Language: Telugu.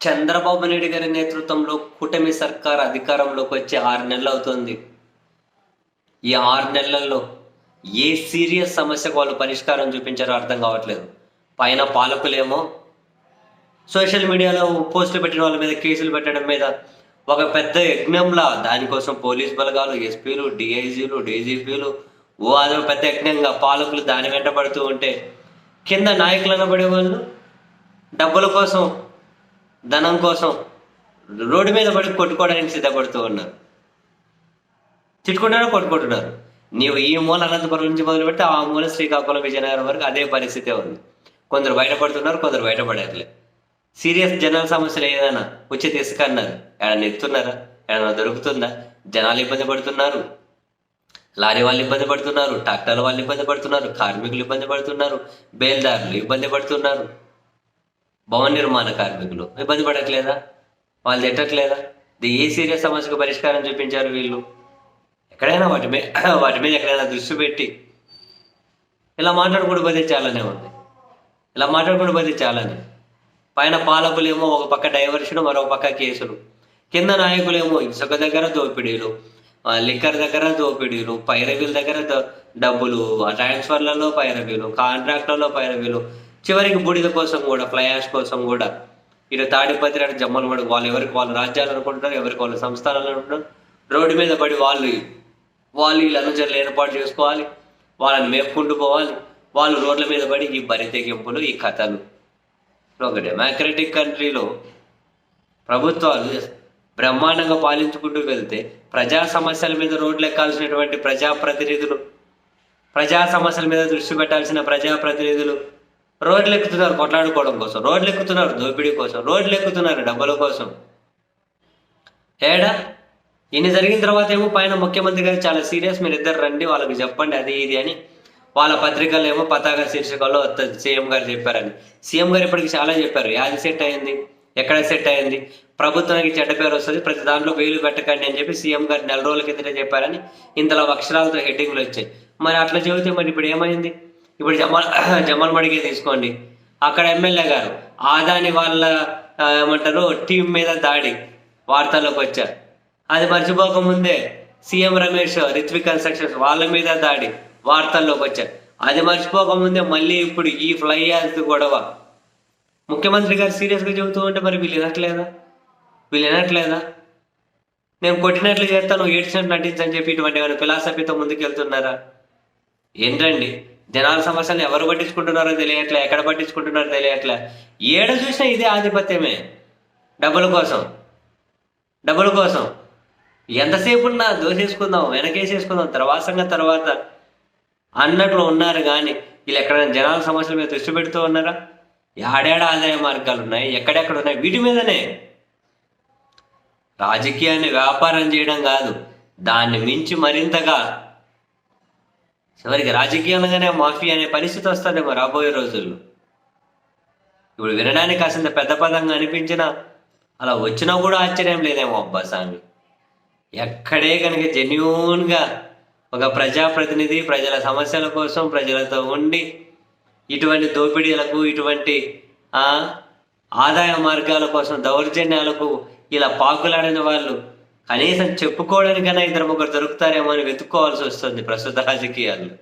చంద్రబాబు నాయుడు గారి నేతృత్వంలో కూటమి సర్కార్ అధికారంలోకి వచ్చి 6 నెలలు అవుతుంది. ఈ 6 నెలల్లో ఏ సీరియస్ సమస్యకు వాళ్ళు పరిష్కారం చూపించారో అర్థం కావట్లేదు. పైన పాలకులేమో సోషల్ మీడియాలో పోస్టులు పెట్టిన వాళ్ళ మీద కేసులు పెట్టడం మీద ఒక పెద్ద యజ్ఞంలా, దానికోసం పోలీస్ బలగాలు, ఎస్పీలు, డిఐజీలు, డీజీపీలు, అదో పెద్ద యజ్ఞంగా పాలకులు దాని వెంట పడుతూ ఉంటే, కింద నాయకులు అనబడే వాళ్ళు డబ్బుల కోసం, ధనం కోసం రోడ్డు మీద పడి కొట్టుకోవడానికి సిద్ధపడుతూ ఉన్నారు. తిట్టుకుంటారో కొట్టుకుంటున్నారు. నీవు ఈ మూల అనంతపురం నుంచి మొదలు పెడితే ఆ మూల శ్రీకాకుళం, విజయనగరం వరకు అదే పరిస్థితే ఉంది. కొందరు బయటపడుతున్నారు, కొందరు బయటపడట్లే. సీరియస్ జనాల సమస్యలు ఏదైనా ఉచిత ఇసుక అన్నారు, ఏడన్నా ఎత్తున్నారా? ఏడన్నా దొరుకుతుందా? జనాలు ఇబ్బంది పడుతున్నారు, లారీ వాళ్ళు ఇబ్బంది పడుతున్నారు, ట్రాక్టర్ల వాళ్ళు ఇబ్బంది పడుతున్నారు, కార్మికులు ఇబ్బంది పడుతున్నారు, బేల్దారులు ఇబ్బంది పడుతున్నారు, భవన నిర్మాణ కార్మికులు ఇబ్బంది పడట్లేదా? వాళ్ళు తిట్టట్లేదా? ఏ సీరియస్ సమస్యకు పరిష్కారం చూపించారు వీళ్ళు? ఎక్కడైనా వాటి మీద ఎక్కడైనా దృష్టి పెట్టి ఇలా మాట్లాడుకుంటూ పోతే చాలానే ఉంది. ఇలా మాట్లాడుకుంటూ పోతే చాలానే. పైన పాలకులేమో ఒక పక్క డైవర్షన్, మరో పక్క కేసులు. కింద నాయకులేమో ఇసుక దగ్గర దోపిడీలు, లిక్కర్ దగ్గర దోపిడీలు, పైరవీల దగ్గర డబ్బులు, ట్రాన్స్ఫర్లలో పైరవీలు, కాంట్రాక్టర్లో పైరవీలు, చివరికి బూడిద కోసం కూడా, ఫ్లై యాష్ కోసం కూడా. ఇటు తాడిపత్రి, అటు జమ్మలమడు, వాళ్ళు ఎవరికి వాళ్ళు రాజ్యాలు అనుకుంటున్నారు, ఎవరికి వాళ్ళు సంస్థానాలు అనుకుంటున్నారు. రోడ్డు మీద పడి వాళ్ళు వీళ్ళు అనుచరులు ఏర్పాటు చేసుకోవాలి, వాళ్ళని మేపుకుంటూ పోవాలి. వాళ్ళు రోడ్ల మీద పడి ఈ బరి తెగింపులు, ఈ కథలు. ఒక డెమోక్రటిక్ కంట్రీలో ప్రభుత్వాలు బ్రహ్మాండంగా పాలించుకుంటూ వెళ్తే, ప్రజా సమస్యల మీద రోడ్లు ఎక్కాల్సినటువంటి ప్రజాప్రతినిధులు, ప్రజా సమస్యల మీద దృష్టి పెట్టాల్సిన ప్రజాప్రతినిధులు రోడ్లు ఎక్కుతున్నారు కొట్లాడుకోవడం కోసం, రోడ్లు ఎక్కుతున్నారు దోపిడీ కోసం, రోడ్లు ఎక్కుతున్నారు డబ్బుల కోసం. ఏడా ఇన్ని జరిగిన తర్వాత ఏమో పైన ముఖ్యమంత్రి గారు చాలా సీరియస్, మీరు ఇద్దరు రండి వాళ్ళకి చెప్పండి అది ఇది అని. వాళ్ళ పత్రికల్లో ఏమో పతాక శీర్షికల్లో సీఎం గారు చెప్పారని. సీఎం గారు ఇప్పటికి చాలా చెప్పారు. యాది సెట్ అయింది, ఎక్కడ సెట్ అయింది, ప్రభుత్వానికి చెడ్డ పేరు వస్తుంది, ప్రతి దాంట్లో వేలు పెట్టకండి అని చెప్పి సీఎం గారు 4 రోజుల కిందటే చెప్పారని ఇంతలో అక్షరాలతో హెడ్డింగ్లు వచ్చాయి. మరి అట్లా చెబితే మరి ఇప్పుడు ఏమైంది? ఇప్పుడు జమ్మలమడిగే తీసుకోండి, అక్కడ ఎమ్మెల్యే గారు ఆదాని వాళ్ళ ఏమంటారు టీం మీద దాడి వార్తల్లోకి వచ్చారు. అది మర్చిపోకముందే సీఎం రమేష్, రిత్విక్ కన్స్ట్రక్షన్స్ వాళ్ళ మీద దాడి వార్తల్లోకి వచ్చారు. అది మర్చిపోకముందే మళ్ళీ ఇప్పుడు ఈ ఫ్లై యాజ్ గొడవ. ముఖ్యమంత్రి గారు సీరియస్గా చెబుతూ ఉంటే మరి వీళ్ళు వినట్లేదా? నేను కొట్టినట్లు చేస్తాను, ఏడ్చినట్టు నటించని చెప్పి ఇటువంటి ఏమైనా ఫిలాసఫీతో ముందుకెళ్తున్నారా? ఏంటండి, జనాల సమస్యలు ఎవరు పట్టించుకుంటున్నారో తెలియట్లే, ఎక్కడ పట్టించుకుంటున్నారో తెలియట్లే. ఏడ చూసినా ఇదే ఆధిపత్యమే. డబ్బుల కోసం ఎంతసేపు ఉన్నా దోసేసుకుందాం, వెనకేసేసుకుందాం, తర్వాత అన్నట్లు ఉన్నారు. కానీ వీళ్ళు ఎక్కడైనా జనాల సమస్యల మీద దృష్టి పెడుతూ ఉన్నారా? ఏడేడ ఆదాయ మార్గాలు ఉన్నాయి, ఎక్కడెక్కడ ఉన్నాయి, వీటి మీదనే. రాజకీయాన్ని వ్యాపారం చేయడం కాదు, దాన్ని మించి మరింతగా చివరికి రాజకీయంగానే మాఫియా అనే పరిస్థితి వస్తుందేమో రాబోయే రోజుల్లో. ఇప్పుడు వినడానికి కాసింత పెద్ద పదంగా అనిపించినా, అలా వచ్చినా కూడా ఆశ్చర్యం లేదేమో. అబ్బా స్వామి, ఎక్కడే కనుక జెన్యూన్గా ఒక ప్రజాప్రతినిధి ప్రజల సమస్యల కోసం ప్రజలతో ఉండి ఇటువంటి దోపిడీలకు, ఇటువంటి ఆదాయ మార్గాల కోసం, దౌర్జన్యాలకు ఇలా పాకులాడిన వాళ్ళు కనీసం చెప్పుకోవడానికైనా 2-3 దొరుకుతారేమో అని వెతుక్కోవాల్సి వస్తుంది ప్రస్తుత రాజకీయాల్లో.